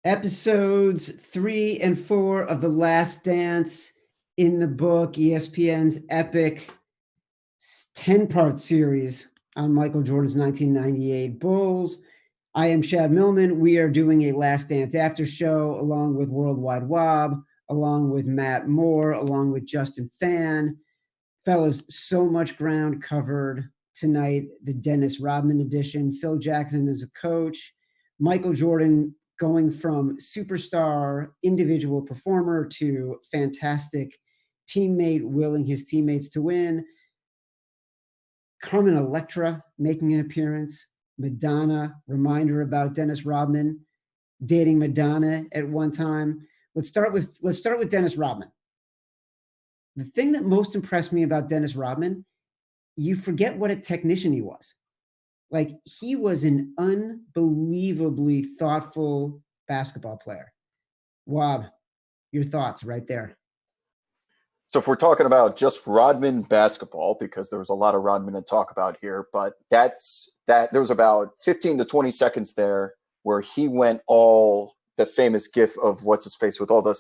Episodes 3 and 4 of The Last Dance in the book, ESPN's epic 10-part series on Michael Jordan's 1998 Bulls. I am Chad Millman. We are doing a Last Dance after show along with Worldwide Wob, along with Matt Moore, along with Justin Fan. Fellas, so much ground covered tonight. The Dennis Rodman edition. Phil Jackson as a coach. Michael Jordan going from superstar individual performer to fantastic teammate, willing his teammates to win. Carmen Electra making an appearance. Madonna, reminder about Dennis Rodman dating Madonna at one time. Let's start with Dennis Rodman. The thing that most impressed me about Dennis Rodman, you forget what a technician he was. Like, he was an unbelievably thoughtful basketball player. Wob, your thoughts right there. So if we're talking about just Rodman basketball, because there was a lot of Rodman to talk about here, but there was about 15 to 20 seconds there where he went all the famous gif of what's his face with all the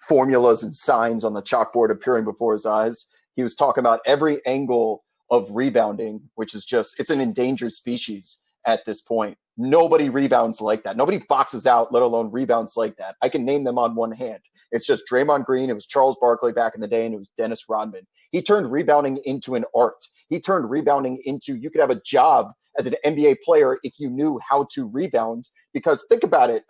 formulas and signs on the chalkboard appearing before his eyes. He was talking about every angle of rebounding, which is just, it's an endangered species at this point. Nobody rebounds like that. Nobody boxes out, let alone rebounds like that. I can name them on one hand. It's just Draymond Green. It was Charles Barkley back in the day, and it was Dennis Rodman. He turned rebounding into an art. He turned rebounding into, you could have a job as an NBA player if you knew how to rebound. Because think about it.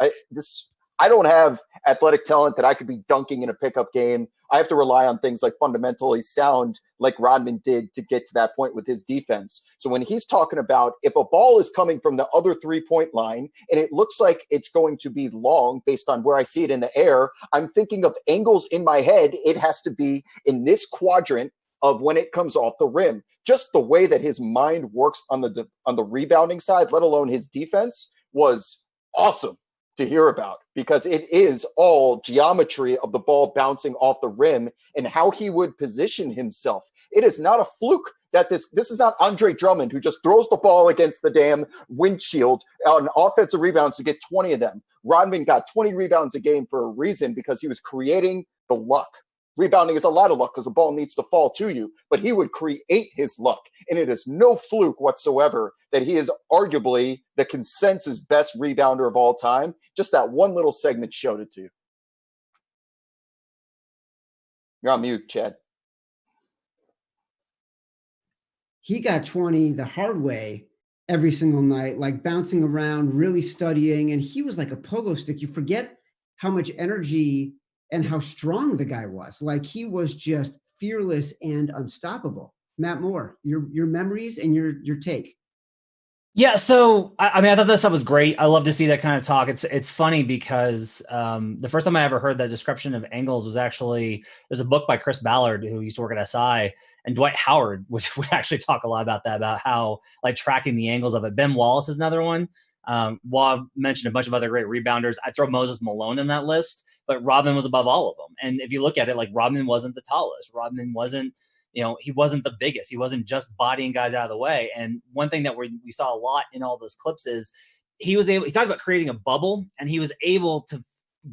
I don't have athletic talent that I could be dunking in a pickup game. I have to rely on things like fundamentally sound, like Rodman did to get to that point with his defense. So when he's talking about if a ball is coming from the other 3-point line and it looks like it's going to be long based on where I see it in the air, I'm thinking of angles in my head. It has to be in this quadrant of when it comes off the rim. Just the way that his mind works on the rebounding side, let alone his defense, was awesome to hear about, because it is all geometry of the ball bouncing off the rim and how he would position himself. It is not a fluke that this is not Andre Drummond, who just throws the ball against the damn windshield on offensive rebounds to get 20 of them. Rodman got 20 rebounds a game for a reason, because he was creating the luck. Rebounding is a lot of luck because the ball needs to fall to you, but he would create his luck. And it is no fluke whatsoever that he is arguably the consensus best rebounder of all time. Just that one little segment showed it to you. You're on mute, Chad. He got 20 the hard way every single night, like bouncing around, really studying. And he was like a pogo stick. You forget how much energy and how strong the guy was. Like, he was just fearless and unstoppable. Matt Moore, your memories and your take. Yeah, so I mean, I thought that stuff was great. I love to see that kind of talk. It's funny because the first time I ever heard that description of angles was actually, there's a book by Chris Ballard, who used to work at SI, and Dwight Howard, which would actually talk a lot about that, about how, like, tracking the angles of it. Ben Wallace is another one. Wav mentioned a bunch of other great rebounders. I throw Moses Malone in that list, but Rodman was above all of them. And if you look at it, like, Rodman wasn't the tallest. Rodman wasn't, he wasn't the biggest. He wasn't just bodying guys out of the way. And one thing that we saw a lot in all those clips is he talked about creating a bubble, and he was able to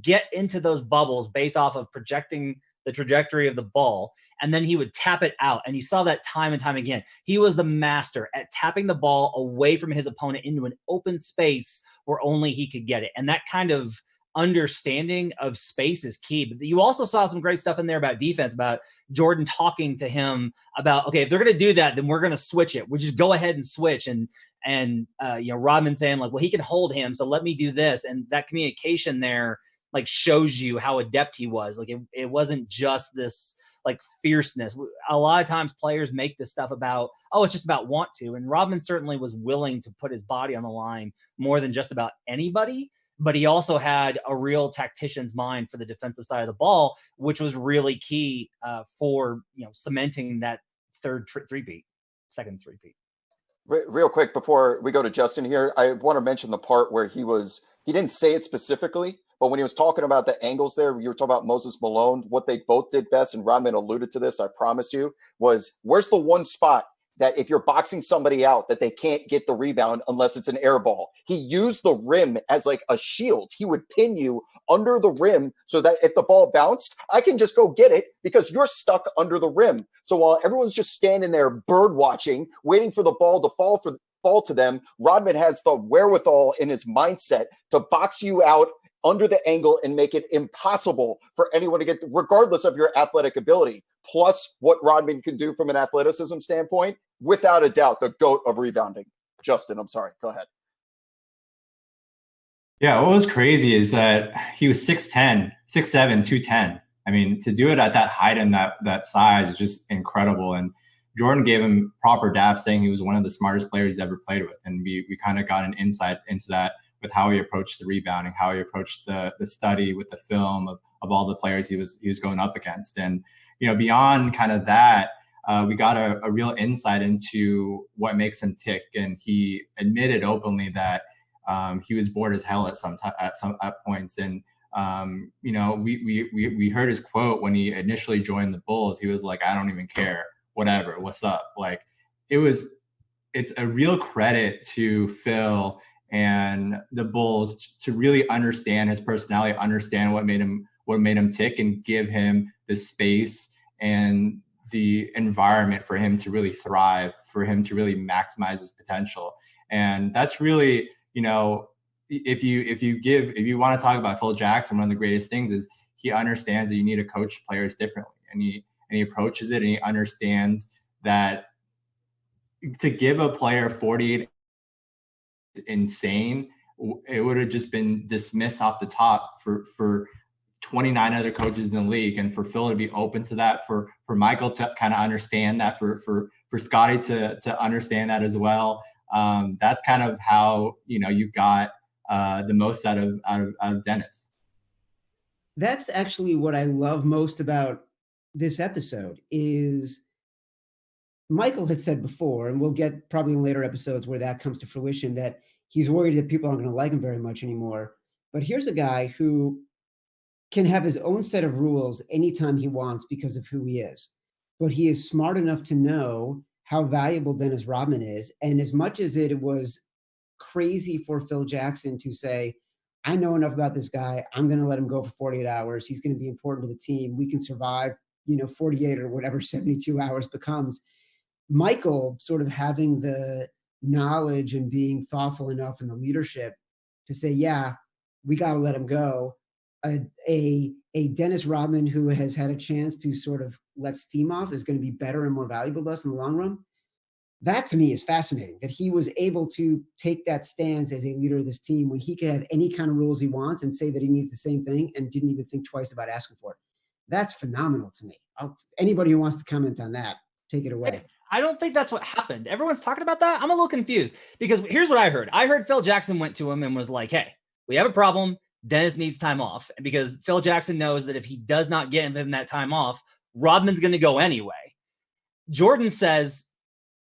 get into those bubbles based off of projecting the trajectory of the ball, and then he would tap it out. And you saw that time and time again. He was the master at tapping the ball away from his opponent into an open space where only he could get it. And that kind of understanding of space is key. But you also saw some great stuff in there about defense, about Jordan talking to him about, okay, if they're going to do that, then we're going to switch it. We just go ahead and switch. And Rodman saying, like, well, he can hold him, so let me do this. And that communication there, like, shows you how adept he was. Like, it wasn't just this, like, fierceness. A lot of times players make this stuff about, oh, it's just about want to. And Rodman certainly was willing to put his body on the line more than just about anybody. But he also had a real tactician's mind for the defensive side of the ball, which was really key for cementing that second three-peat. Real quick before we go to Justin here, I want to mention the part where he didn't say it specifically, but when he was talking about the angles there, you were talking about Moses Malone, what they both did best, and Rodman alluded to this, I promise you, was where's the one spot that if you're boxing somebody out, that they can't get the rebound unless it's an air ball. He used the rim as like a shield. He would pin you under the rim so that if the ball bounced, I can just go get it because you're stuck under the rim. So while everyone's just standing there bird watching, waiting for the ball to fall to them, Rodman has the wherewithal in his mindset to box you out under the angle and make it impossible for anyone to get, regardless of your athletic ability. Plus what Rodman can do from an athleticism standpoint, without a doubt, the GOAT of rebounding. Justin, I'm sorry. Go ahead. Yeah, what was crazy is that he was 6'10", 6'7", 210. I mean, to do it at that height and that size is just incredible. And Jordan gave him proper dap, saying he was one of the smartest players he's ever played with. And we kind of got an insight into that with how he approached the rebounding, how he approached the study with the film of all the players he was going up against. And, beyond kind of that, we got a real insight into what makes him tick. And he admitted openly that he was bored as hell at points. And, we heard his quote when he initially joined the Bulls. He was like, I don't even care, whatever, what's up? Like it's a real credit to Phil and the Bulls to really understand his personality, understand what made him tick, and give him the space and the environment for him to really thrive, for him to really maximize his potential. And that's really, if you want to talk about Phil Jackson, one of the greatest things is he understands that you need to coach players differently, and he approaches it, and he understands that to give a player 48 insane, it would have just been dismissed off the top for 29 other coaches in the league, and for Phil to be open to that, for Michael to kind of understand that, for Scotty to understand that as well. That's kind of how you got the most out of Dennis. That's actually what I love most about this episode is Michael had said before, and we'll get probably in later episodes where that comes to fruition, that he's worried that people aren't going to like him very much anymore. But here's a guy who can have his own set of rules anytime he wants because of who he is. But he is smart enough to know how valuable Dennis Rodman is. And as much as it was crazy for Phil Jackson to say, I know enough about this guy, I'm going to let him go for 48 hours. He's going to be important to the team. We can survive, 48 or whatever 72 hours becomes. Michael sort of having the knowledge and being thoughtful enough in the leadership to say, yeah, we got to let him go. A Dennis Rodman who has had a chance to sort of let steam off is going to be better and more valuable to us in the long run. That to me is fascinating, that he was able to take that stance as a leader of this team when he could have any kind of rules he wants and say that he needs the same thing and didn't even think twice about asking for it. That's phenomenal to me. Anybody who wants to comment on that, take it away. I don't think that's what happened. Everyone's talking about that. I'm a little confused because here's what I heard. I heard Phil Jackson went to him and was like, hey, we have a problem. Dennis needs time off. And because Phil Jackson knows that if he does not get him that time off, Rodman's going to go anyway. Jordan says,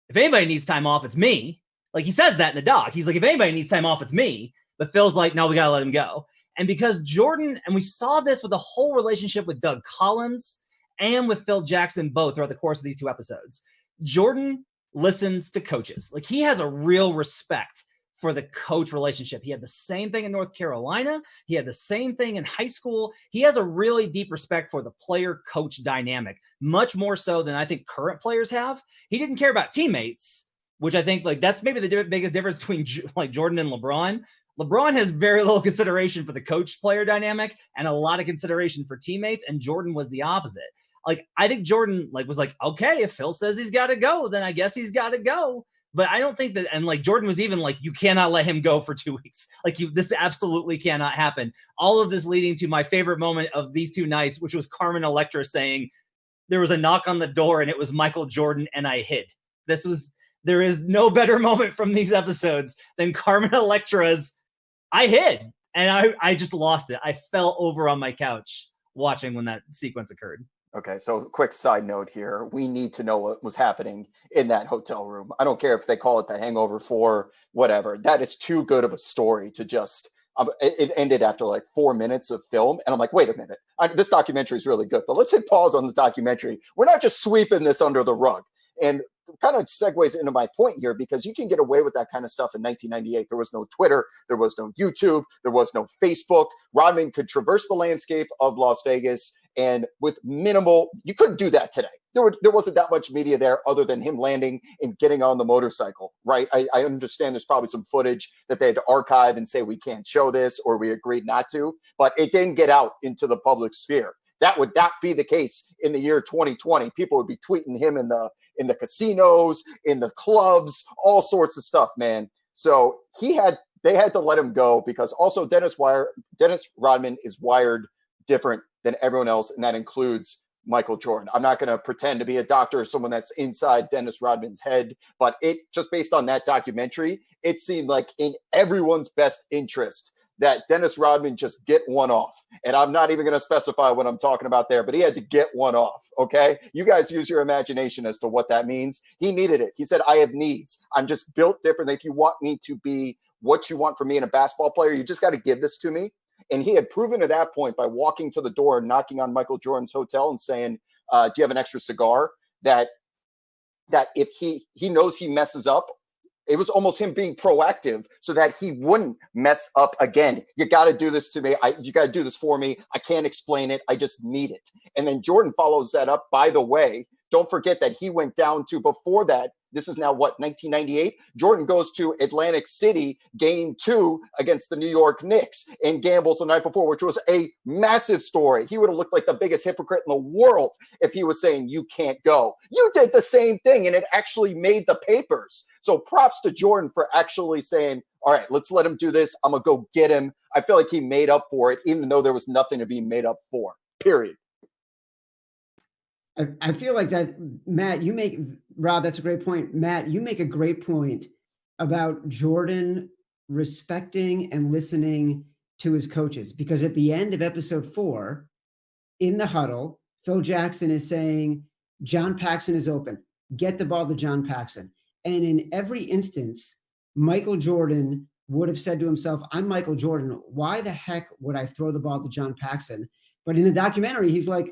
if anybody needs time off, it's me. Like he says that in the doc. He's like, if anybody needs time off, it's me. But Phil's like, no, we got to let him go. And because Jordan, and we saw this with the whole relationship with Doug Collins and with Phil Jackson both throughout the course of these two episodes, Jordan listens to coaches. Like he has a real respect for the coach relationship. He had the same thing in North Carolina. He had the same thing in high school. He has a really deep respect for the player-coach dynamic, much more so than I think current players have. He didn't care about teammates, which I think like that's maybe the biggest difference between like Jordan and LeBron. LeBron has very little consideration for the coach-player dynamic and a lot of consideration for teammates, and Jordan was the opposite. Like, I think Jordan was like, okay, if Phil says he's got to go, then I guess he's got to go. But I don't think that, and like Jordan was even like, you cannot let him go for 2 weeks. Like this absolutely cannot happen. All of this leading to my favorite moment of these two nights, which was Carmen Electra saying there was a knock on the door and it was Michael Jordan and I hid. There is no better moment from these episodes than Carmen Electra's I hid. And I just lost it. I fell over on my couch watching when that sequence occurred. Okay, so quick side note here. We need to know what was happening in that hotel room. I don't care if they call it the Hangover 4, whatever. That is too good of a story to just it ended after like 4 minutes of film. And I'm like, wait a minute. This documentary is really good, but let's hit pause on the documentary. We're not just sweeping this under the rug. And kind of segues into my point here, because you can get away with that kind of stuff in 1998. There was no Twitter, there was no YouTube, there was no Facebook. Rodman could traverse the landscape of Las Vegas, and with minimal, you couldn't do that today. There wasn't that much media there other than him landing and getting on the motorcycle, right? I understand there's probably some footage that they had to archive and say we can't show this, or we agreed not to, but it didn't get out into the public sphere. That would not be the case in the year 2020. People would be tweeting him in the casinos, in the clubs, all sorts of stuff, man. So they had to let him go, because also Dennis Rodman is wired different than everyone else, and that includes Michael Jordan. I'm not going to pretend to be a doctor or someone that's inside Dennis Rodman's head, but it just based on that documentary, it seemed like in everyone's best interest that Dennis Rodman just get one off. And I'm not even going to specify what I'm talking about there, but he had to get one off, okay? You guys use your imagination as to what that means. He needed it. He said, I have needs. I'm just built differently. If you want me to be what you want from me in a basketball player, you just got to give this to me. And he had proven at that point by walking to the door and knocking on Michael Jordan's hotel and saying, do you have an extra cigar? That if he knows he messes up, it was almost him being proactive so that he wouldn't mess up again. You got to do this to me. You got to do this for me. I can't explain it. I just need it. And then Jordan follows that up. By the way, don't forget that he went down to, before that, this is now what, 1998? Jordan goes to Atlantic City, game 2 against the New York Knicks, and gambles the night before, which was a massive story. He would have looked like the biggest hypocrite in the world if he was saying, you can't go. You did the same thing, and it actually made the papers. So props to Jordan for actually saying, all right, let's let him do this. I'm going to go get him. I feel like he made up for it, even though there was nothing to be made up for, period. I feel like that, Matt, Rob, that's a great point. Matt, you make a great point about Jordan respecting and listening to his coaches, because at the end of episode 4, in the huddle, Phil Jackson is saying, John Paxson is open. Get the ball to John Paxson. And in every instance, Michael Jordan would have said to himself, I'm Michael Jordan. Why the heck would I throw the ball to John Paxson? But in the documentary, he's like,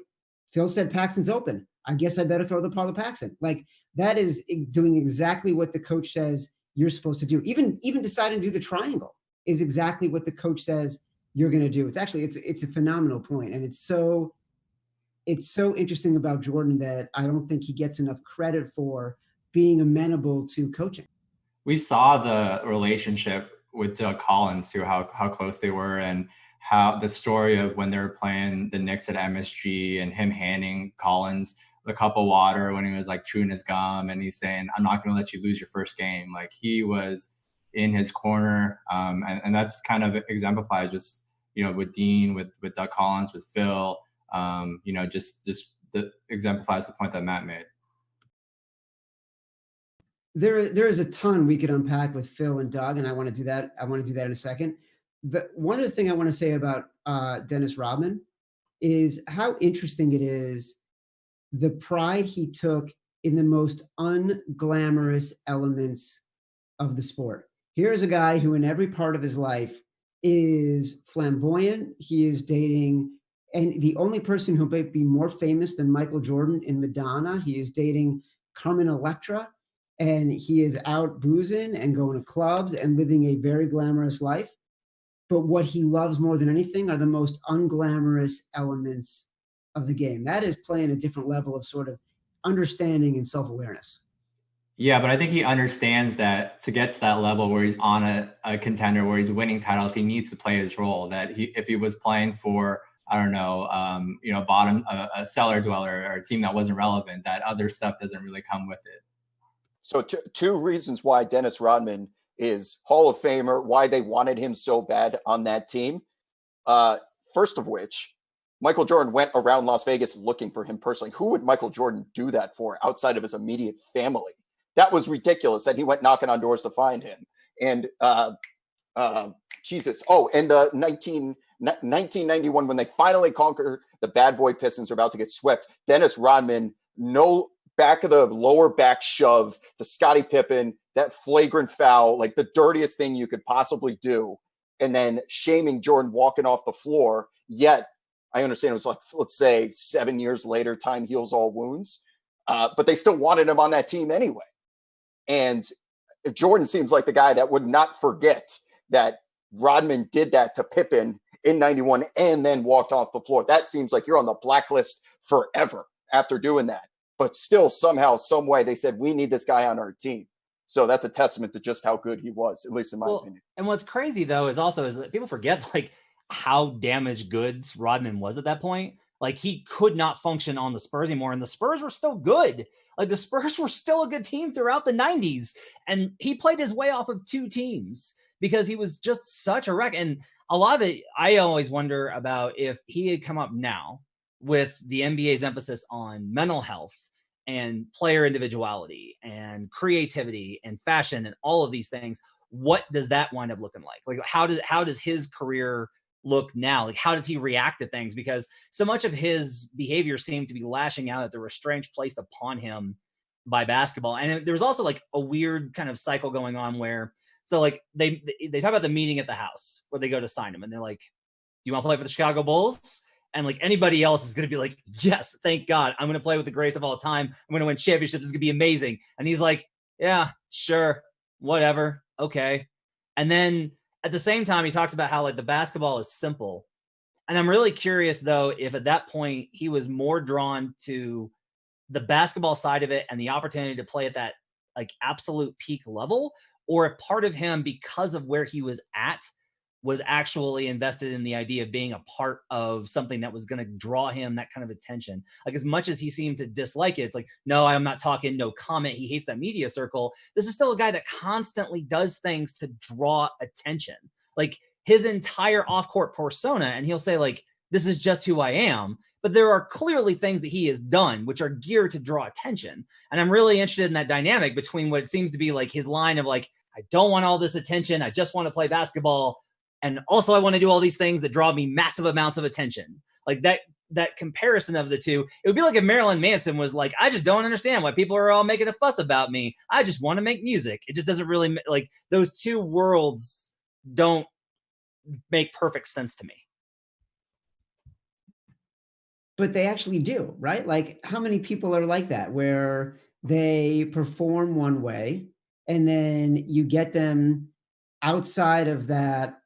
Phil said Paxson's open. I guess I better throw the ball to Paxson. Like, that is doing exactly what the coach says you're supposed to do. Even deciding to do the triangle is exactly what the coach says you're going to do. It's actually, it's a phenomenal point. And it's so interesting about Jordan that I don't think he gets enough credit for being amenable to coaching. We saw the relationship with Doug Collins too, how close they were, and how the story of when they were playing the Knicks at MSG and him handing Collins the cup of water when he was like chewing his gum, and he's saying, I'm not going to let you lose your first game. Like, he was in his corner. And that's kind of exemplifies just, with Dean, with Doug Collins, with Phil, just that exemplifies the point that Matt made. There is a ton we could unpack with Phil and Doug, and I want to do that. I want to do that in a second. One other thing I want to say about Dennis Rodman is how interesting it is, the pride he took in the most unglamorous elements of the sport. Here's a guy who in every part of his life is flamboyant. He is dating, and the only person who might be more famous than Michael Jordan in Madonna, he is dating Carmen Electra, and he is out boozing and going to clubs and living a very glamorous life. But what he loves more than anything are the most unglamorous elements of the game. That is playing a different level of sort of understanding and self-awareness. Yeah, but I think he understands that to get to that level where he's on a contender, where he's winning titles, he needs to play his role. That if he was playing for, I don't know, a cellar dweller or a team that wasn't relevant, that other stuff doesn't really come with it. So two reasons why Dennis Rodman is Hall of Famer, why they wanted him so bad on that team. First of which, Michael Jordan went around Las Vegas looking for him personally. Who would Michael Jordan do that for outside of his immediate family? That was ridiculous that he went knocking on doors to find him. And Jesus. Oh, and the 1991, when they finally conquered the bad boy Pistons, are about to get swept. Dennis Rodman, no back of the lower back shove to Scottie Pippen, that flagrant foul, like the dirtiest thing you could possibly do. And then shaming Jordan walking off the floor. Yet, I understand it was like, let's say 7 years later, time heals all wounds. but they still wanted him on that team anyway. And if Jordan seems like the guy that would not forget that Rodman did that to Pippen in 91 and then walked off the floor. That seems like you're on the blacklist forever after doing that. But still, somehow, some way, they said, we need this guy on our team. So that's a testament to just how good he was, at least in my opinion. And what's crazy, though, is that people forget, like, how damaged goods Rodman was at that point. Like, he could not function on the Spurs anymore, and the Spurs were still good. Like, the Spurs were still a good team throughout the 90s, and he played his way off of two teams because he was just such a wreck. And a lot of it, I always wonder about if he had come up now with the NBA's emphasis on mental health and player individuality and creativity and fashion and all of these things, what does that wind up looking like? Like, how does his career look now? Like, how does he react to things? Because so much of his behavior seemed to be lashing out at the restraints placed upon him by basketball. And there was also like a weird kind of cycle going on where, so like they talk about the meeting at the house where they go to sign him, and they're like, do you want to play for the Chicago Bulls? And like anybody else is going to be like, yes, thank God. I'm going to play with the greatest of all time. I'm going to win championships. It's going to be amazing. And he's like, yeah, sure, whatever. Okay. And then at the same time, he talks about how like the basketball is simple. And I'm really curious, though, if at that point he was more drawn to the basketball side of it and the opportunity to play at that like absolute peak level, or if part of him, because of where he was at, was actually invested in the idea of being a part of something that was going to draw him that kind of attention. Like, as much as he seemed to dislike it, it's like, no, I'm not talking, no comment. He hates that media circle. This is still a guy that constantly does things to draw attention. Like, his entire off-court persona, and he'll say like, this is just who I am. But there are clearly things that he has done which are geared to draw attention. And I'm really interested in that dynamic between what it seems to be like his line of like, I don't want all this attention. I just want to play basketball. And also I want to do all these things that draw me massive amounts of attention. Like that comparison of the two, it would be like if Marilyn Manson was like, I just don't understand why people are all making a fuss about me. I just want to make music. It just doesn't really, like, those two worlds don't make perfect sense to me. But they actually do, right? Like, how many people are like that, where they perform one way and then you get them outside of that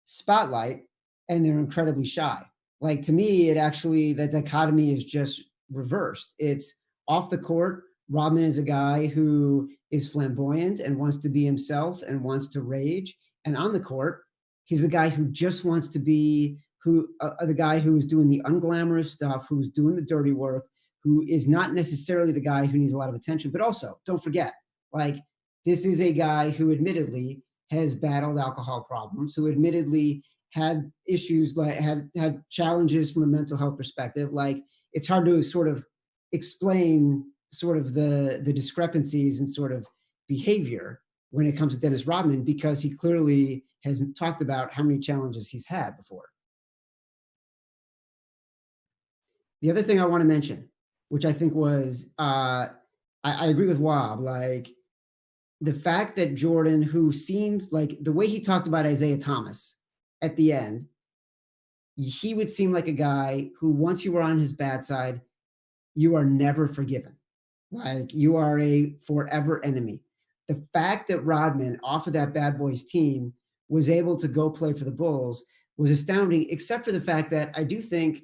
spotlight and they're incredibly shy. Like, to me, it actually, the dichotomy is just reversed. It's off the court. Rodman is a guy who is flamboyant and wants to be himself and wants to rage. And on the court, he's the guy who just wants to be the guy who is doing the unglamorous stuff, who's doing the dirty work, who is not necessarily the guy who needs a lot of attention. But also, don't forget, like, this is a guy who admittedly has battled alcohol problems, who admittedly had issues, like had challenges from a mental health perspective. Like, it's hard to sort of explain sort of the discrepancies and sort of behavior when it comes to Dennis Rodman, because he clearly has talked about how many challenges he's had before. The other thing I want to mention, which I think was, I agree with Wob, like, the fact that Jordan, who seems like, the way he talked about Isaiah Thomas at the end, he would seem like a guy who, once you were on his bad side, you are never forgiven. Like, you are a forever enemy. The fact that Rodman, off of that Bad Boys team, was able to go play for the Bulls was astounding, except for the fact that I do think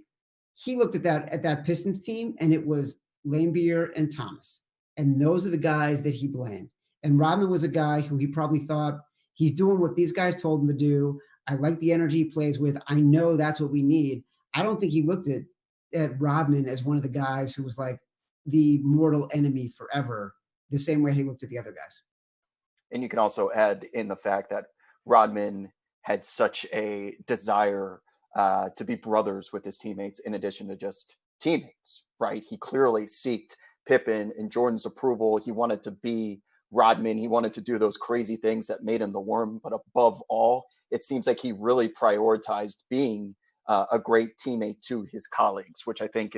he looked at that Pistons team and it was Laimbeer and Thomas. And those are the guys that he blamed. And Rodman was a guy who he probably thought, he's doing what these guys told him to do. I like the energy he plays with. I know that's what we need. I don't think he looked at Rodman as one of the guys who was like the mortal enemy forever, the same way he looked at the other guys. And you can also add in the fact that Rodman had such a desire to be brothers with his teammates, in addition to just teammates, right? He clearly sought Pippen and Jordan's approval. He wanted to be Rodman. He wanted to do those crazy things that made him the Worm. But above all, it seems like he really prioritized being a great teammate to his colleagues, which I think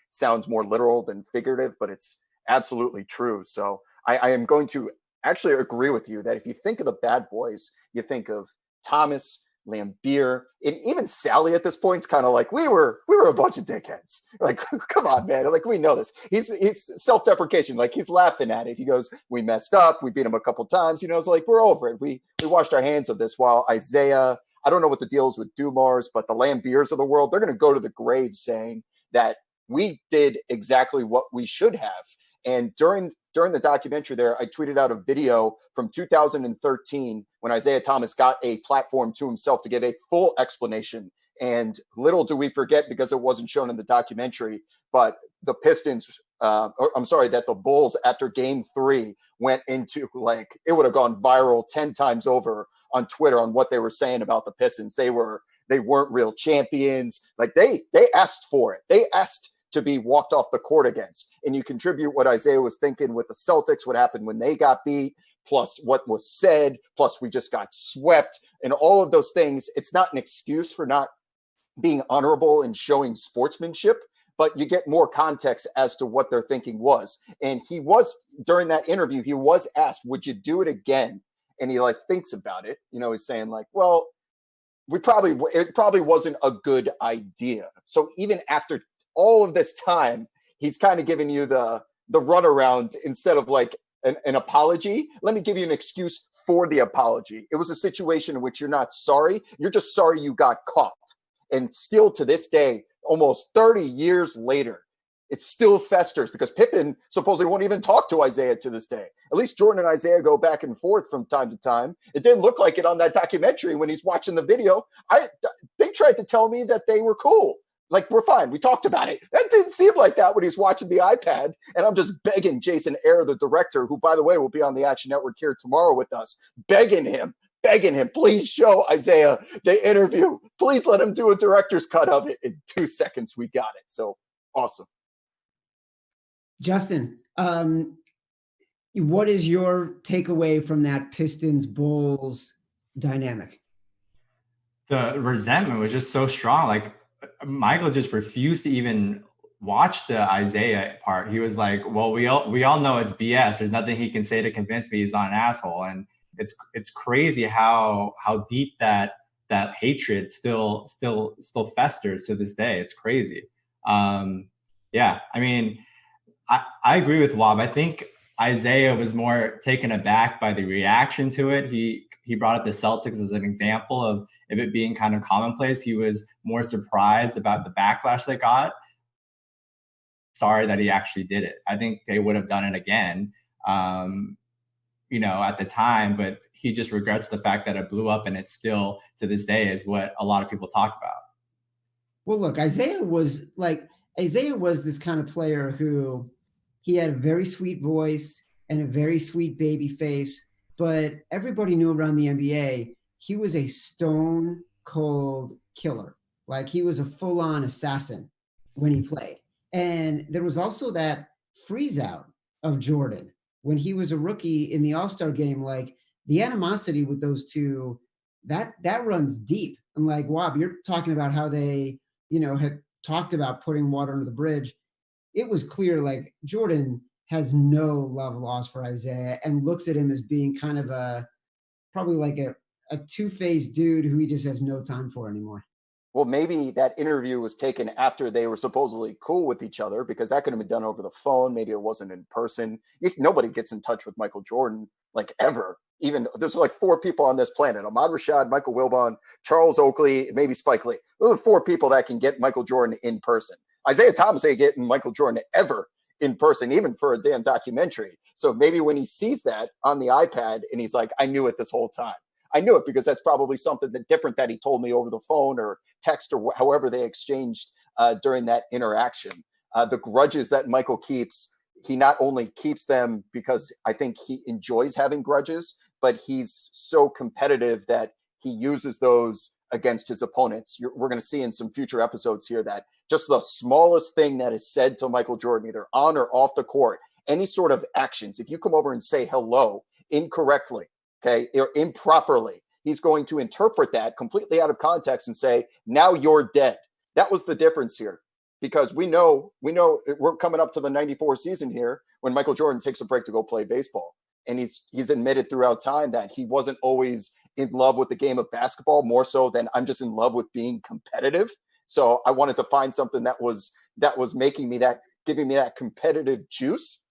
sounds more literal than figurative, but it's absolutely true. So I am going to actually agree with you that if you think of the Bad Boys, you think of Thomas, Lambeer, and even Sally at this point is kind of like, we were a bunch of dickheads. Like, come on, man. Like, we know this. He's self-deprecation. Like, he's laughing at it. He goes, we messed up. We beat him a couple times. It's like, we're over it. We washed our hands of this. While Isaiah, I don't know what the deal is with Dumars, but the Lambeers of the world, they're going to go to the grave saying that we did exactly what we should have. And during the documentary there, I tweeted out a video from 2013 when Isaiah Thomas got a platform to himself to give a full explanation. And little do we forget, because it wasn't shown in the documentary, but the Pistons, that the Bulls after game 3 went into, like, it would have gone viral 10 times over on Twitter on what they were saying about the Pistons. They weren't real champions. Like, they asked for it. They asked to be walked off the court against. And you contribute what Isaiah was thinking with the Celtics, what happened when they got beat, plus what was said, plus we just got swept, and all of those things. It's not an excuse for not being honorable and showing sportsmanship, but you get more context as to what their thinking was. And he was, during that interview, he was asked, would you do it again? And he thinks about it. He's saying well, it probably wasn't a good idea. So even after all of this time, he's kind of giving you the runaround instead of an apology. Let me give you an excuse for the apology. It was a situation in which you're not sorry. You're just sorry you got caught. And still to this day, almost 30 years later, it still festers because Pippen supposedly won't even talk to Isaiah to this day. At least Jordan and Isaiah go back and forth from time to time. It didn't look like it on that documentary when he's watching the video. They tried to tell me that they were cool. Like, we're fine. We talked about it. That didn't seem like that when he's watching the iPad. And I'm just begging Jason Ayer, the director, who, by the way, will be on the Action Network here tomorrow with us, begging him, please show Isaiah the interview. Please let him do a director's cut of it. In 2 seconds, we got it. So awesome. Justin, what is your takeaway from that Pistons-Bulls dynamic? The resentment was just so strong. Like, Michael just refused to even watch the Isaiah part. He was like, well, we all know it's BS. There's nothing he can say to convince me he's not an asshole. And it's crazy how deep that hatred still festers to this day. It's crazy. Yeah, I mean, I agree with Wob. I think Isaiah was more taken aback by the reaction to it. He brought up the Celtics as an example of it being kind of commonplace. He was more surprised about the backlash they got. Sorry that he actually did it. I think they would have done it again, at the time, but he just regrets the fact that it blew up, and it still to this day is what a lot of people talk about. Well, look, Isaiah was this kind of player who he had a very sweet voice and a very sweet baby face, but everybody knew around the NBA he was a stone cold killer. Like, he was a full on assassin when he played. And there was also that freeze out of Jordan when he was a rookie in the All-Star game. Like, the animosity with those two, that runs deep. And like, Wob, you're talking about how they, had talked about putting water under the bridge. It was clear, like, Jordan has no love lost for Isaiah and looks at him as being kind of probably like a two-faced dude who he just has no time for anymore. Well, maybe that interview was taken after they were supposedly cool with each other, because that could have been done over the phone. Maybe it wasn't in person. Nobody gets in touch with Michael Jordan, like, ever. Even there's 4 people on this planet: Ahmad Rashad, Michael Wilbon, Charles Oakley, maybe Spike Lee. Those are 4 people that can get Michael Jordan in person. Isaiah Thomas ain't getting Michael Jordan ever in person, even for a damn documentary. So maybe when he sees that on the iPad and he's like, I knew it this whole time. I knew it because that's probably something different that he told me over the phone or text or however they exchanged during that interaction. The grudges that Michael keeps, he not only keeps them because I think he enjoys having grudges, but he's so competitive that he uses those against his opponents. We're going to see in some future episodes here that just the smallest thing that is said to Michael Jordan, either on or off the court, any sort of actions, if you come over and say hello incorrectly, okay, or improperly, he's going to interpret that completely out of context and say, now you're dead. That was the difference here, because we know we're coming up to the 94 season here when Michael Jordan takes a break to go play baseball. and he's admitted throughout time that he wasn't always in love with the game of basketball, more so than I'm just in love with being competitive. So I wanted to find something that was giving me that competitive juice.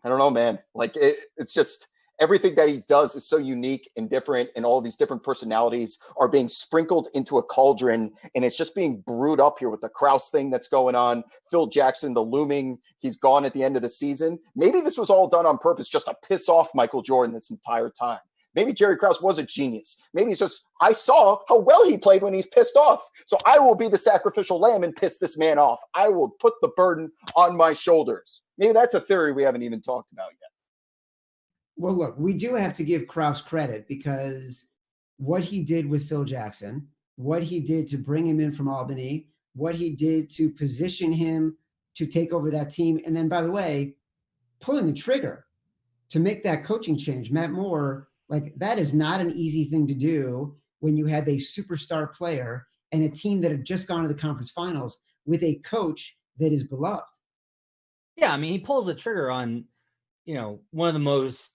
I don't know, man. Like it's just everything that he does is so unique and different, and all these different personalities are being sprinkled into a cauldron, and it's just being brewed up here with the Krause thing that's going on. Phil Jackson, the looming, he's gone at the end of the season. Maybe this was all done on purpose just to piss off Michael Jordan this entire time. Maybe Jerry Krause was a genius. Maybe it's just, I saw how well he played when he's pissed off. So I will be the sacrificial lamb and piss this man off. I will put the burden on my shoulders. Maybe that's a theory we haven't even talked about yet. Well, look, we do have to give Krause credit, because what he did with Phil Jackson, what he did to bring him in from Albany, what he did to position him to take over that team, and then, by the way, pulling the trigger to make that coaching change. Matt Moore, like, that is not an easy thing to do when you have a superstar player and a team that had just gone to the conference finals with a coach that is beloved. Yeah, I mean, he pulls the trigger on, one of the most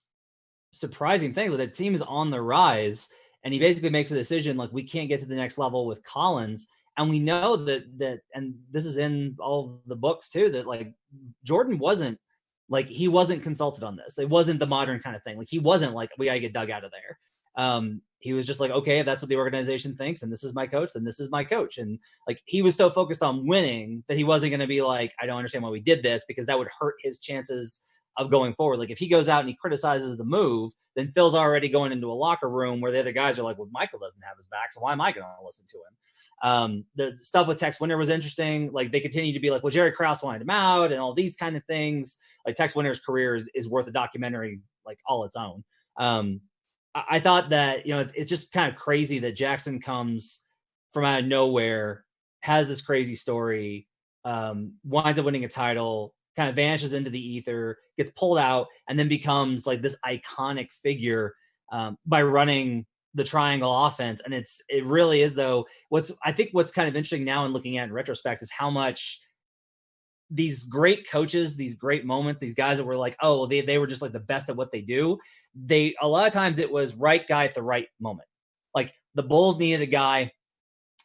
surprising things. The team is on the rise, and he basically makes a decision like, we can't get to the next level with Collins. And we know that, and this is in all of the books too, that like Jordan wasn't consulted on this. It wasn't the modern kind of thing. Like, he wasn't like, we gotta get Doug out of there. He was just like, okay, if that's what the organization thinks, and this is my coach, then this is my coach. And like, he was so focused on winning that he wasn't going to be like, I don't understand why we did this, because that would hurt his chances of going forward. Like, if he goes out and he criticizes the move, then Phil's already going into a locker room where the other guys are like, well, Michael doesn't have his back, so why am I going to listen to him? The stuff with Tex Winter was interesting. Like, they continue to be like, well, Jerry Krause wanted him out and all these kind of things. Like, Tex Winter's career is worth a documentary, like, all its own. I thought that, it's just kind of crazy that Jackson comes from out of nowhere, has this crazy story, winds up winning a title, kind of vanishes into the ether, gets pulled out, and then becomes like this iconic figure by running the triangle offense. And it really is, though, what's kind of interesting now and looking at in retrospect is how much these great coaches, these great moments, these guys that were like, oh, they were just like the best at what they do. A lot of times it was right guy at the right moment. Like, the Bulls needed a guy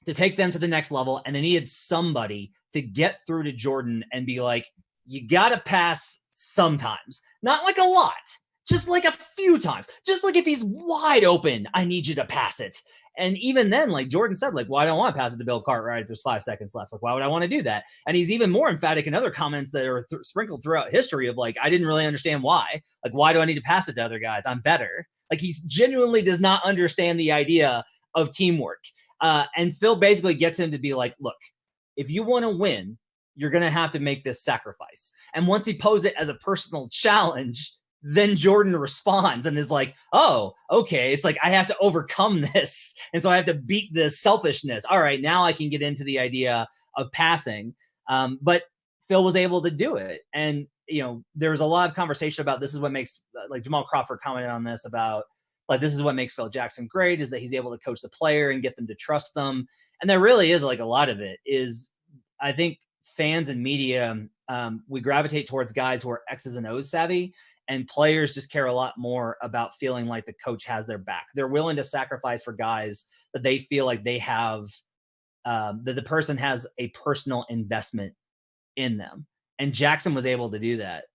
to take them to the next level, and they needed somebody to get through to Jordan and be like, you got to pass sometimes, not like a lot, just like a few times, just like if he's wide open, I need you to pass it. And even then, like Jordan said, like, well, I don't want to pass it to Bill Cartwright if there's 5 seconds left. Like, why would I want to do that? And he's even more emphatic in other comments that are sprinkled throughout history of like, I didn't really understand why. Like, why do I need to pass it to other guys? I'm better. Like, he genuinely does not understand the idea of teamwork. And Phil basically gets him to be like, look, if you want to win, you're going to have to make this sacrifice. And once he posed it as a personal challenge, then Jordan responds and is like, oh, okay. It's like, I have to overcome this. And so I have to beat this selfishness. All right, now I can get into the idea of passing. But Phil was able to do it. And, there was a lot of conversation about this is what makes, like Jamal Crawford commented on this about, like, this is what makes Phil Jackson great, is that he's able to coach the player and get them to trust them. And there really is, like, a lot of it is, I think fans and media, we gravitate towards guys who are X's and O's savvy, and players just care a lot more about feeling like the coach has their back. They're willing to sacrifice for guys that they feel like they have, that the person has a personal investment in them. And Jackson was able to do that.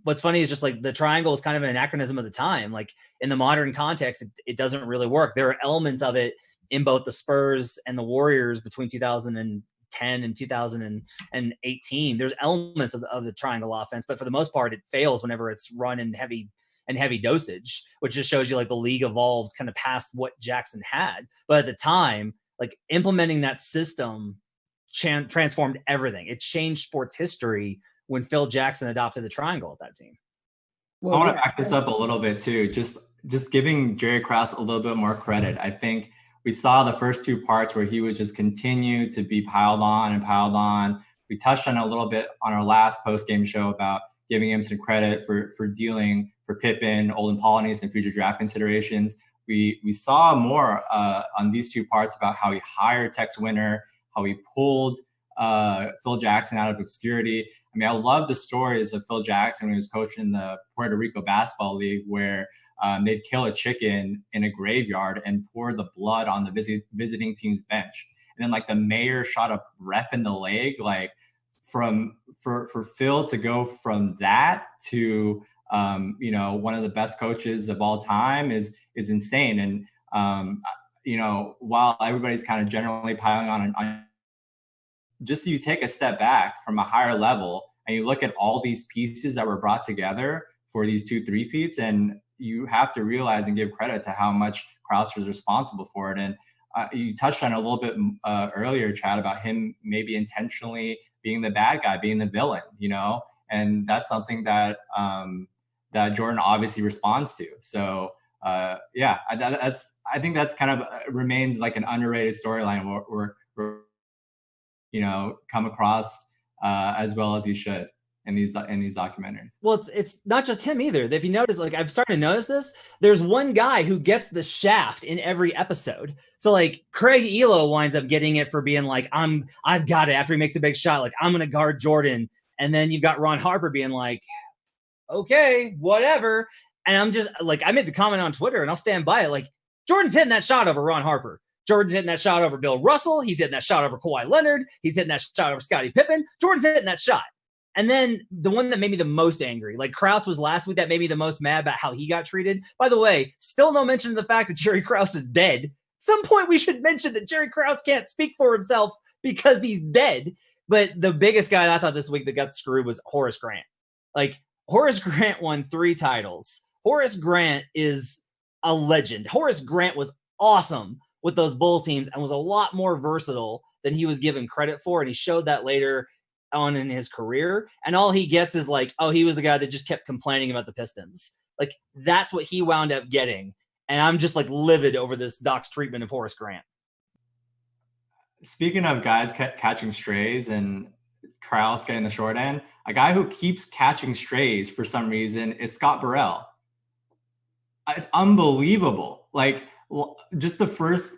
What's funny is just like the triangle is kind of an anachronism of the time. Like, in the modern context, it doesn't really work. There are elements of it in both the Spurs and the Warriors between 2010 and 2018. There's elements of the triangle offense, but for the most part, it fails whenever it's run in heavy dosage, which just shows you like the league evolved kind of past what Jackson had. But at the time, like, implementing that system transformed everything. It changed sports history when Phil Jackson adopted the triangle at that team. Well, I want to back this up a little bit too. Just giving Jerry Krause a little bit more credit. I think we saw the first 2 parts where he would just continue to be piled on and piled on. We touched on it a little bit on our last post-game show about giving him some credit for dealing for Pippen, Olden Polynice, and future draft considerations. We saw more on these 2 parts about how he hired Tex Winter, how he pulled Phil Jackson out of obscurity. I mean, I love the stories of Phil Jackson when he was coaching the Puerto Rico Basketball League, where they'd kill a chicken in a graveyard and pour the blood on the visiting team's bench. And then like the mayor shot a ref in the leg, like for Phil to go from that to, you know, one of the best coaches of all time is insane. And, you know, while everybody's kind of generally piling on just so you take a step back from a higher level and you look at all these pieces that were brought together for these 2 3-peats, and you have to realize and give credit to how much Krause was responsible for it. And you touched on it a little bit earlier, Chad, about him maybe intentionally being the bad guy, being the villain, you know, and that's something that that Jordan obviously responds to. So yeah, I think that's kind of remains like an underrated storyline where you know, come across as well as you should in these documentaries. Well, it's not just him either. If you notice, like I'm starting to notice this, there's one guy who gets the shaft in every episode. So like Craig Elo winds up getting it for being like, I've got it after he makes a big shot. Like I'm going to guard Jordan. And then you've got Ron Harper being like, okay, whatever. And I'm just like, I made the comment on Twitter and I'll stand by it. Like Jordan's hitting that shot over Ron Harper. Jordan's hitting that shot over Bill Russell. He's hitting that shot over Kawhi Leonard. He's hitting that shot over Scottie Pippen. Jordan's hitting that shot. And then the one that made me the most angry, like Krause was last week, that made me the most mad about how he got treated. By the way, still no mention of the fact that Jerry Krause is dead. At some point we should mention that Jerry Krause can't speak for himself because he's dead. But the biggest guy I thought this week that got screwed was Horace Grant. Like Horace Grant won 3 titles. Horace Grant is a legend. Horace Grant was awesome with those Bulls teams and was a lot more versatile than he was given credit for. And he showed that later on in his career. And all he gets is like, oh, he was the guy that just kept complaining about the Pistons. Like that's what he wound up getting. And I'm just like livid over this doc's treatment of Horace Grant. Speaking of guys catching strays and Krause getting the short end, a guy who keeps catching strays for some reason is Scott Burrell. It's unbelievable. Like, just the first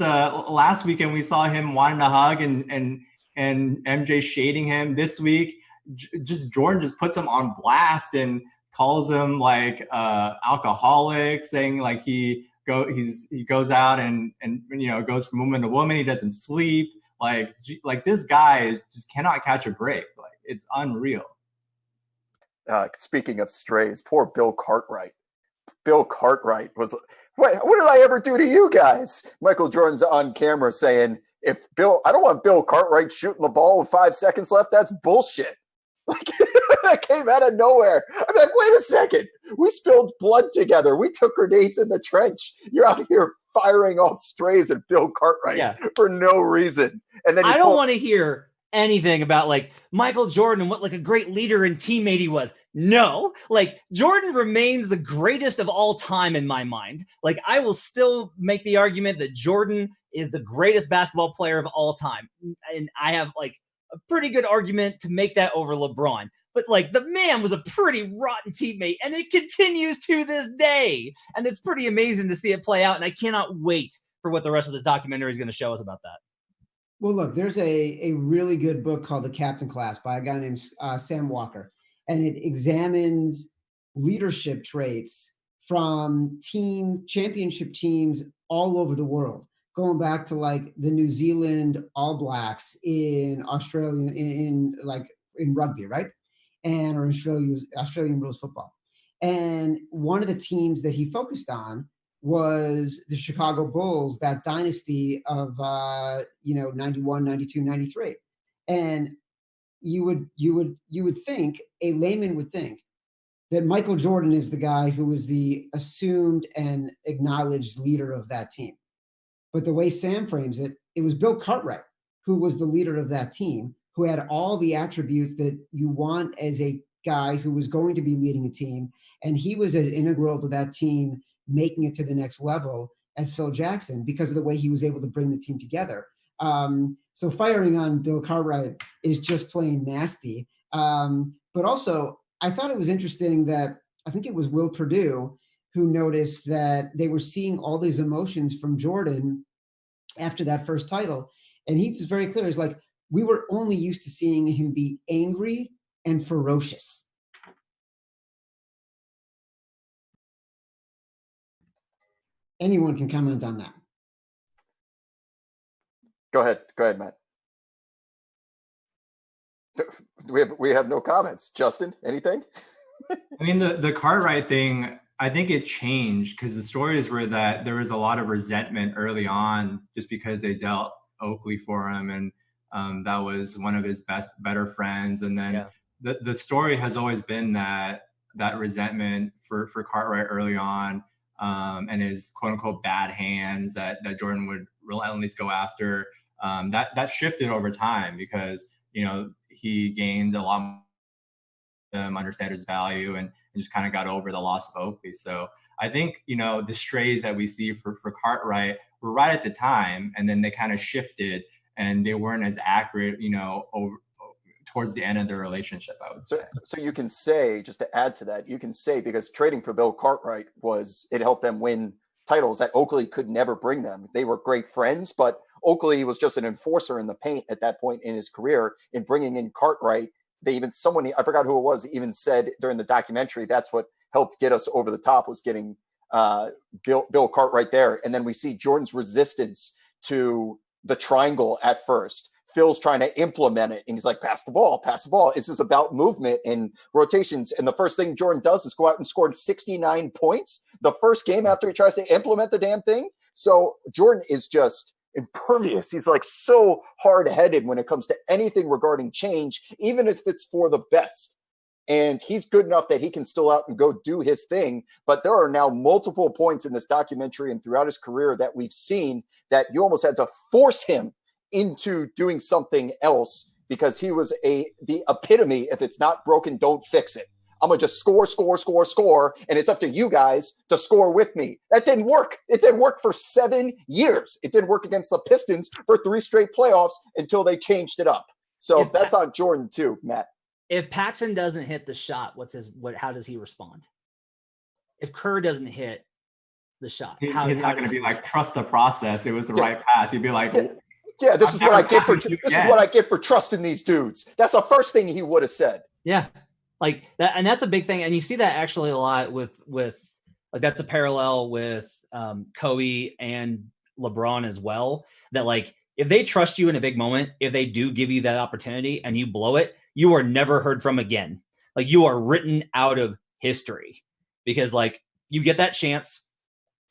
last weekend we saw him wanting to hug and MJ shading him. This week, just Jordan just puts him on blast and calls him like alcoholic, saying like he goes out and you know goes from woman to woman. He doesn't sleep. Like this guy just cannot catch a break. Like it's unreal. Speaking of strays, poor Bill Cartwright. Bill Cartwright was. What did I ever do to you guys? Michael Jordan's on camera saying, I don't want Bill Cartwright shooting the ball with 5 seconds left. That's bullshit. Like that came out of nowhere. I'm like, wait a second. We spilled blood together. We took grenades in the trench. You're out here firing off strays at Bill Cartwright for no reason. And then I don't want to hear anything about like Michael Jordan and what like a great leader and teammate he was. No, like Jordan remains the greatest of all time in my mind. Like I will still make the argument that Jordan is the greatest basketball player of all time. And I have like a pretty good argument to make that over LeBron. But like the man was a pretty rotten teammate and it continues to this day. And it's pretty amazing to see it play out. And I cannot wait for what the rest of this documentary is going to show us about that. Well, look, there's a really good book called The Captain Class by a guy named Sam Walker, and it examines leadership traits from championship teams all over the world, going back to like the New Zealand All Blacks in Australia, in rugby, right? Or Australian rules football. And one of the teams that he focused on was the Chicago Bulls, that dynasty of 91, 92, 93. And you would think, a layman would think, that Michael Jordan is the guy who was the assumed and acknowledged leader of that team. But the way Sam frames it, it was Bill Cartwright who was the leader of that team, who had all the attributes that you want as a guy who was going to be leading a team. And he was as integral to that team making it to the next level as Phil Jackson because of the way he was able to bring the team together. So firing on Bill Cartwright is just plain nasty. But also, I thought it was interesting that I think it was Will Perdue who noticed that they were seeing all these emotions from Jordan after that first title. And he was very clear. He's like, we were only used to seeing him be angry and ferocious. Anyone can comment on that. Go ahead, Matt. We have no comments. Justin, anything? I mean, the Cartwright thing, I think it changed because the stories were that there was a lot of resentment early on just because they dealt Oakley for him, and that was one of his better friends. And then the story has always been that resentment for Cartwright early on, and his quote unquote bad hands that Jordan would relentlessly go after. That shifted over time because, you know, he gained a lot more understand his value and just kind of got over the loss of Oakley. So I think, you know, the strays that we see for Cartwright were right at the time, and then they kind of shifted and they weren't as accurate, you know, towards the end of their relationship, I would say. So you can say, just to add to that, you can say because trading for Bill Cartwright it helped them win titles that Oakley could never bring them. They were great friends, but Oakley was just an enforcer in the paint at that point in his career. In bringing in Cartwright, someone, I forgot who it was, even said during the documentary, that's what helped get us over the top, was getting Bill Cartwright there. And then we see Jordan's resistance to the triangle at first. Phil's trying to implement it, and he's like, pass the ball. This is about movement and rotations. And the first thing Jordan does is go out and score 69 points the first game after he tries to implement the damn thing. So Jordan is just impervious. He's like so hard-headed when it comes to anything regarding change, even if it's for the best. And he's good enough that he can still out and go do his thing. But there are now multiple points in this documentary and throughout his career that we've seen that you almost had to force him into doing something else because he was the epitome. If it's not broken, don't fix it. I'm going to just score. And it's up to you guys to score with me. That didn't work. It didn't work for 7 years. It didn't work against the Pistons for 3 straight playoffs until they changed it up. So that's on Jordan too, Matt. If Paxson doesn't hit the shot, how does he respond? If Kerr doesn't hit the shot, he's not going to be like, trust the process. It was the right pass. He'd be like, yeah, this is what I get for trusting these dudes. That's the first thing he would have said. Yeah. Like that, and that's a big thing. And you see that actually a lot with like that's a parallel with Kobe and LeBron as well. That like if they trust you in a big moment, if they do give you that opportunity and you blow it, you are never heard from again. Like you are written out of history because like you get that chance,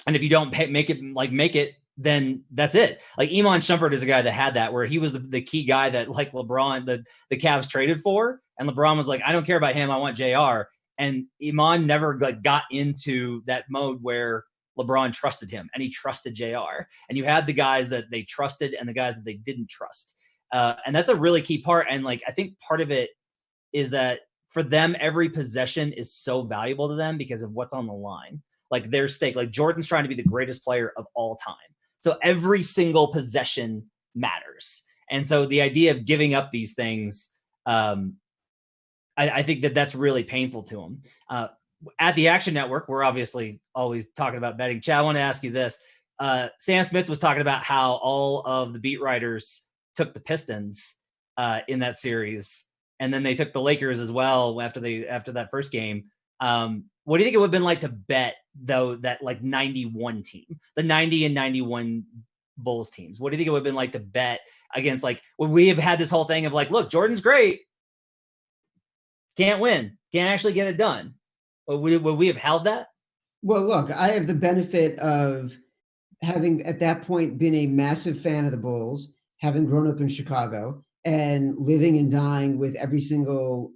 and if you don't make it, then that's it. Like Iman Shumpert is a guy that had that, where he was the key guy that like LeBron, the Cavs traded for. And LeBron was like, I don't care about him. I want JR. And Iman never like got into that mode where LeBron trusted him and he trusted JR. And you had the guys that they trusted and the guys that they didn't trust. And that's a really key part. And like, I think part of it is that for them, every possession is so valuable to them because of what's on the line. Like their stake, like Jordan's trying to be the greatest player of all time. So every single possession matters. And so the idea of giving up these things, I think that's really painful to him. At the Action Network, we're obviously always talking about betting. Chad, I want to ask you this. Sam Smith was talking about how all of the beat writers took the Pistons in that series, and then they took the Lakers as well after that first game. What do you think it would have been like to bet, though, that like 91 team, the 90 and 91 Bulls teams? What do you think it would have been like to bet against, like, would we have had this whole thing of like, look, Jordan's great, can't win, can't actually get it done? Would we have held that? Well, look, I have the benefit of having at that point been a massive fan of the Bulls, having grown up in Chicago and living and dying with every single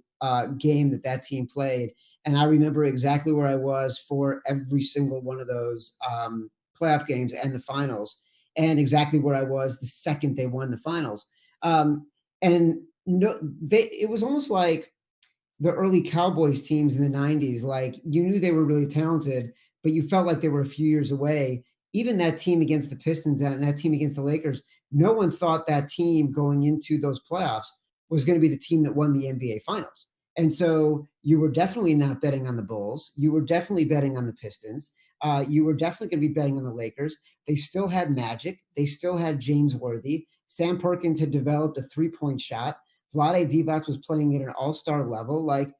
game that team played. And I remember exactly where I was for every single one of those playoff games and the finals, and exactly where I was the second they won the finals. It was almost like the early Cowboys teams in the 90s. Like, you knew they were really talented, but you felt like they were a few years away. Even that team against the Pistons and that team against the Lakers, no one thought that team going into those playoffs was going to be the team that won the NBA Finals. And so you were definitely not betting on the Bulls. You were definitely betting on the Pistons. You were definitely going to be betting on the Lakers. They still had Magic. They still had James Worthy. Sam Perkins had developed a 3-point shot. Vlade Divac was playing at an all-star level. Like,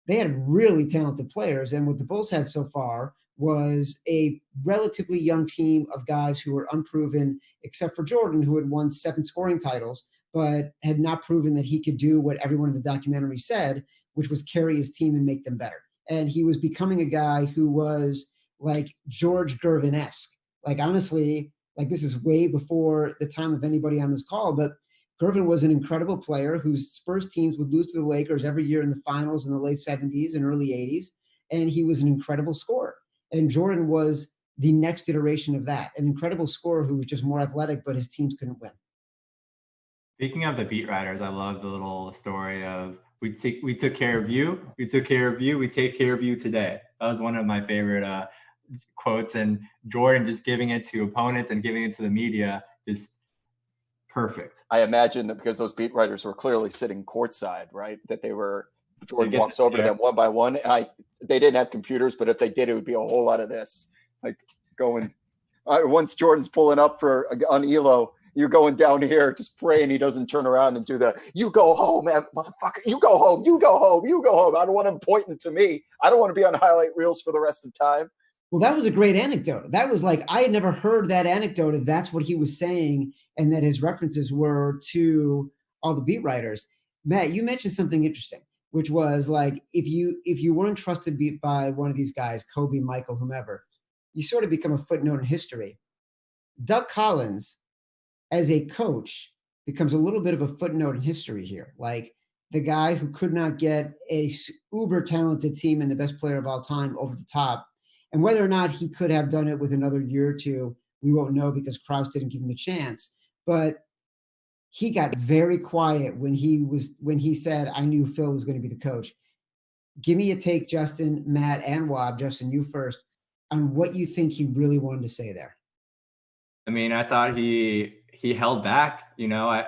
they had really talented players. And what the Bulls had so far was a relatively young team of guys who were unproven, except for Jordan, who had won 7 scoring titles, but had not proven that he could do what everyone in the documentary said, which was carry his team and make them better. And he was becoming a guy who was like George Gervin-esque. Like, honestly, like, this is way before the time of anybody on this call, but Gervin was an incredible player whose Spurs teams would lose to the Lakers every year in the finals in the late 70s and early 80s. And he was an incredible scorer. And Jordan was the next iteration of that, an incredible scorer who was just more athletic, but his teams couldn't win. Speaking of the beat writers, I love the little story of we took care of you, we took care of you, we take care of you today. That was one of my favorite quotes, and Jordan just giving it to opponents and giving it to the media, just perfect. I imagine that because those beat writers were clearly sitting courtside, right? That Jordan walks over to them one by one. And they didn't have computers, but if they did, it would be a whole lot of this. Like going, once Jordan's pulling up on Elo, you're going down here, just praying he doesn't turn around and do the, you go home, man, motherfucker, you go home, you go home, you go home. I don't want him pointing to me. I don't want to be on highlight reels for the rest of time. Well, that was a great anecdote. That was like, I had never heard that anecdote if that's what he was saying and that his references were to all the beat writers. Matt, you mentioned something interesting, which was like, if you weren't trusted by one of these guys, Kobe, Michael, whomever, you sort of become a footnote in history. Doug Collins, as a coach, becomes a little bit of a footnote in history here. Like, the guy who could not get a uber talented team and the best player of all time over the top. And whether or not he could have done it with another year or two, we won't know because Krause didn't give him the chance. But he got very quiet when he said, I knew Phil was going to be the coach. Give me a take, Justin, Matt, and Wab. Justin, you first, on what you think he really wanted to say there. I mean, I thought he held back. You know,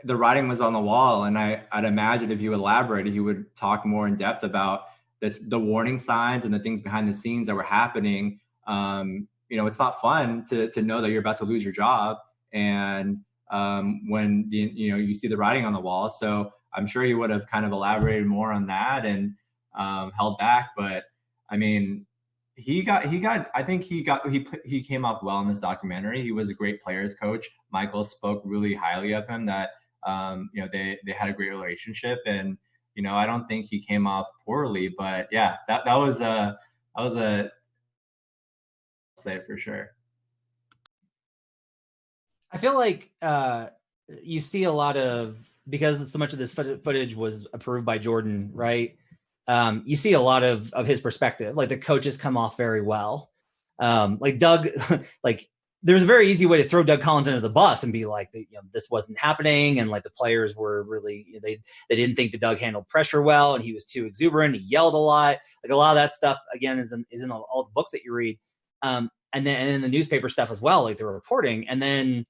the writing was on the wall, and I'd imagine if you elaborated, he would talk more in depth about the warning signs and the things behind the scenes that were happening. You know, it's not fun to know that you're about to lose your job, and when you see the writing on the wall. So I'm sure he would have kind of elaborated more on that and held back. But I mean, he came off well in this documentary. He was a great players coach. Michael spoke really highly of him, that they had a great relationship, and I don't think he came off poorly. But yeah, that was a say for sure. I feel like you see a lot of, because so much of this footage was approved by Jordan, right? You see a lot of his perspective. Like, the coaches come off very well. Like Doug, like, there's a very easy way to throw Doug Collins under the bus and be like, this wasn't happening, and like the players were really, they didn't think that Doug handled pressure well, and he was too exuberant. He yelled a lot. Like, a lot of that stuff again is in all the books that you read, and then the newspaper stuff as well, like the reporting, and then.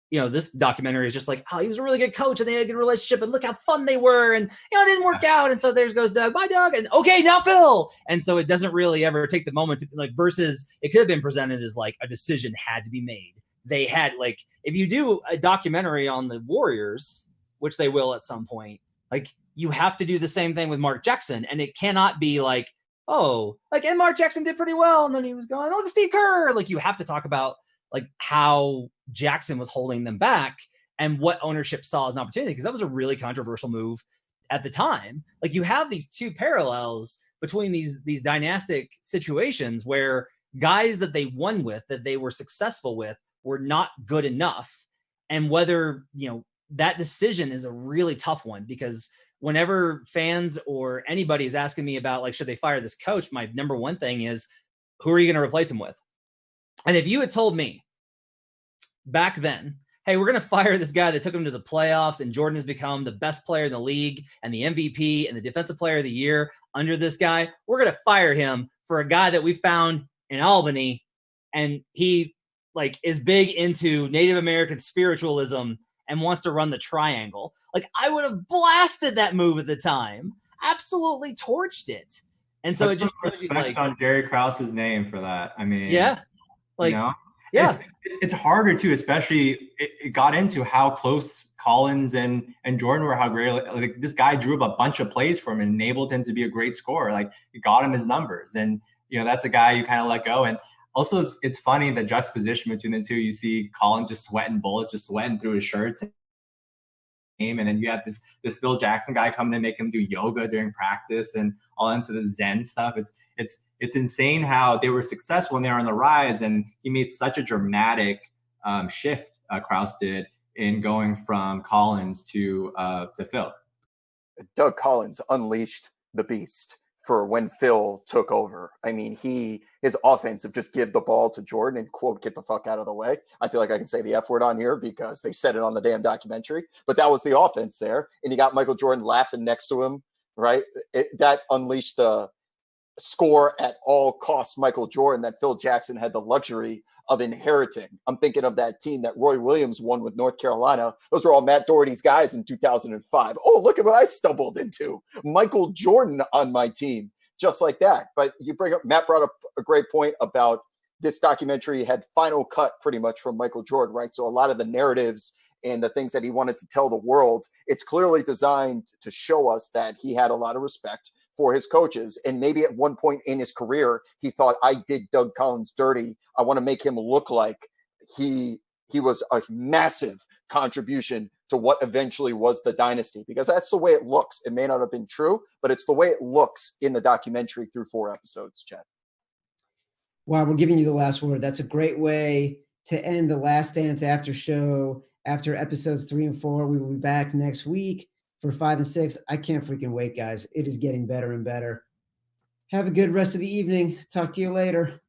This documentary is just like, oh, he was a really good coach and they had a good relationship and look how fun they were. And, it didn't work out. And so there goes Doug. Bye, Doug. And okay, now Phil. And so it doesn't really ever take the moment to, like, versus it could have been presented as like a decision had to be made. They had, like, if you do a documentary on the Warriors, which they will at some point, like, you have to do the same thing with Mark Jackson. And it cannot be like, oh, like, and Mark Jackson did pretty well. And then he was going, oh, the Steve Kerr. Like, you have to talk about, like, how Jackson was holding them back and what ownership saw as an opportunity, because that was a really controversial move at the time. Like, you have these two parallels between these dynastic situations where guys that they won with, that they were successful with, were not good enough. And whether, that decision is a really tough one, because whenever fans or anybody is asking me about, like, should they fire this coach, my number one thing is, who are you going to replace him with? And if you had told me back then, hey, we're going to fire this guy that took him to the playoffs and Jordan has become the best player in the league and the MVP and the defensive player of the year under this guy, we're going to fire him for a guy that we found in Albany, and he, like, is big into Native American spiritualism and wants to run the triangle. Like, I would have blasted that move at the time. Absolutely torched it. And so it just respect, like, on Jerry Krause's name for that. I mean, yeah. Like, Yeah. It's harder too, especially it got into how close Collins and Jordan were, how great, like this guy drew up a bunch of plays for him and enabled him to be a great scorer. Like it got him his numbers. And, that's a guy you kind of let go. And also it's funny, the juxtaposition between the two. You see Collins just sweating bullets, just sweating through his shirts. And then you have this Phil Jackson guy coming to make him do yoga during practice and all into the Zen stuff. It's insane how they were successful when they were on the rise, and he made such a dramatic shift. Krause did in going from Collins to Phil. Doug Collins unleashed the beast for when Phil took over. I mean, his offense of just give the ball to Jordan and, quote, get the fuck out of the way. I feel like I can say the F word on here because they said it on the damn documentary, but that was the offense there. And you got Michael Jordan laughing next to him, right? That unleashed the score at all costs Michael Jordan that Phil Jackson had the luxury of inheriting. I'm thinking of that team that Roy Williams won with North Carolina. Those were all Matt Doherty's guys in 2005. Oh, look at what I stumbled into. Michael Jordan on my team, just like that. But Matt brought up a great point about this documentary had final cut pretty much from Michael Jordan, right? So a lot of the narratives and the things that he wanted to tell the world, it's clearly designed to show us that he had a lot of respect for his coaches. And maybe at one point in his career, he thought, I did Doug Collins dirty. I want to make him look like he was a massive contribution to what eventually was the dynasty, because that's the way it looks. It may not have been true, but it's the way it looks in the documentary through 4 episodes, Chad. Wow, we're giving you the last word. That's a great way to end the Last Dance after show. After episodes 3 and 4, we will be back next week for 5 and 6. I can't freaking wait, guys. It is getting better and better. Have a good rest of the evening. Talk to you later.